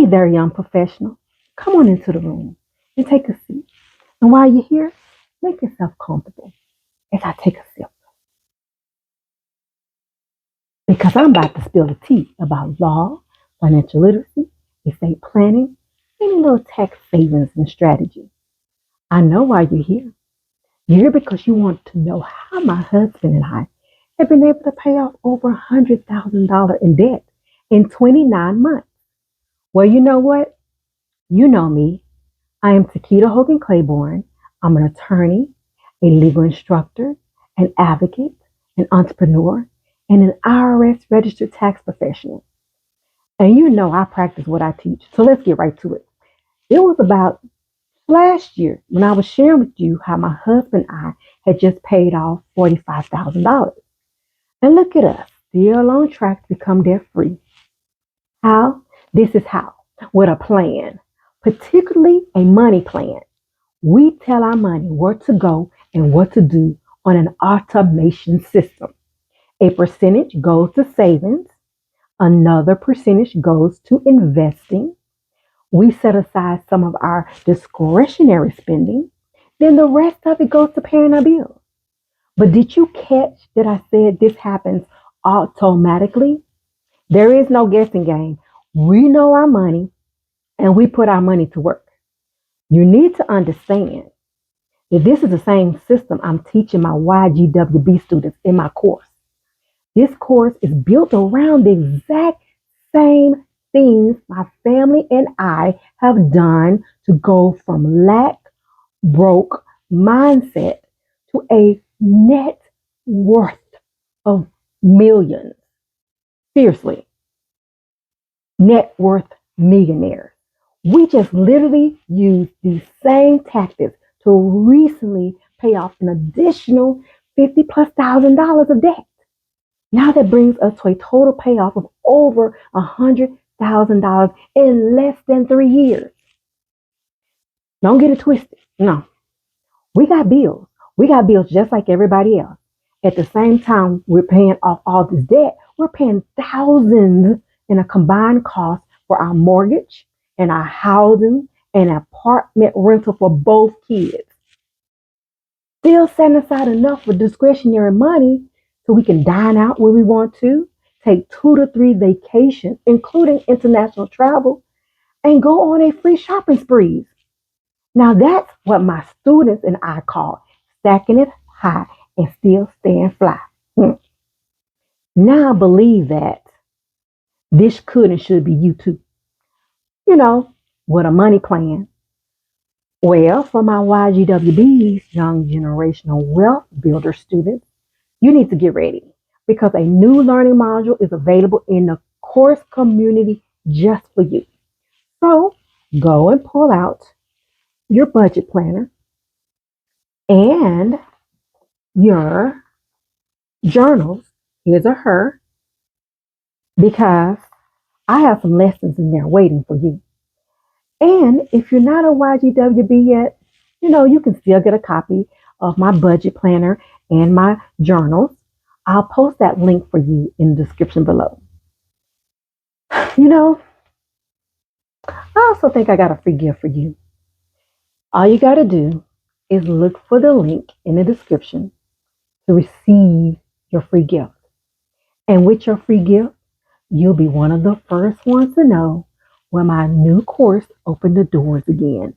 there, young professional. Come on into the room and take a seat. And while you're here, make yourself comfortable as I take a sip. Because I'm about to spill the tea about law, financial literacy, estate planning, and a little tax savings and strategy. I know why you're here. You're here because you want to know how my husband and I have been able to pay off over $100,000 in debt in 29 months. Well, you know what? You know me. I am TaQuita Hogan-Claiborne. I'm an attorney, a legal instructor, an advocate, an entrepreneur, and an IRS registered tax professional. And you know I practice what I teach. So let's get right to it. It was about last year when I was sharing with you how my husband and I had just paid off $45,000. And look at us, still on track to become debt free. How? This is how. With a plan, particularly a money plan. We tell our money where to go and what to do on an automation system. A percentage goes to savings. Another percentage goes to investing. We set aside some of our discretionary spending. Then the rest of it goes to paying our bills. But did you catch that I said this happens automatically? There is no guessing game. We know our money and we put our money to work. You need to understand that this is the same system I'm teaching my YGWB students in my course. This course is built around the exact same things my family and I have done to go from lack, broke mindset to a net worth of millions. Seriously, net worth millionaires. We just literally used these same tactics to recently pay off an additional $50,000+ of debt. Now that brings us to a total payoff of over $100,000 in less than 3 years. Don't get it twisted. No, we got bills. We got bills just like everybody else. At the same time, we're paying off all this debt. We're paying thousands in a combined cost for our mortgage and our housing and apartment rental for both kids. Still setting aside enough for discretionary money so we can dine out when we want to, take 2 to 3 vacations, including international travel, and go on a free shopping sprees. Now that's what my students and I call stacking it high and still staying fly. Now I believe that this could and should be you too. You know, with a money plan. Well, for my YGWBs, Young Generational Wealth Builder students, you need to get ready because a new learning module is available in the course community just for you. So go and pull out your budget planner and your journals, his or her, because I have some lessons in there waiting for you. And if you're not a YGWB yet, you can still get a copy of my budget planner and my journals. I'll post that link for you in the description below. I also think I got a free gift for you. All you got to do is look for the link in the description to receive your free gift. And with your free gift, you'll be one of the first ones to know when my new course opened the doors again.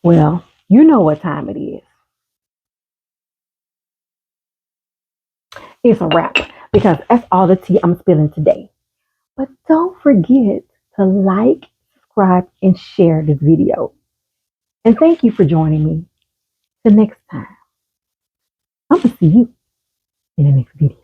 Well, you know what time it is. It's a wrap because that's all the tea I'm spilling today. But don't forget to like, subscribe, and share this video. And thank you for joining me. Till next time, I'm going to see you in the next video.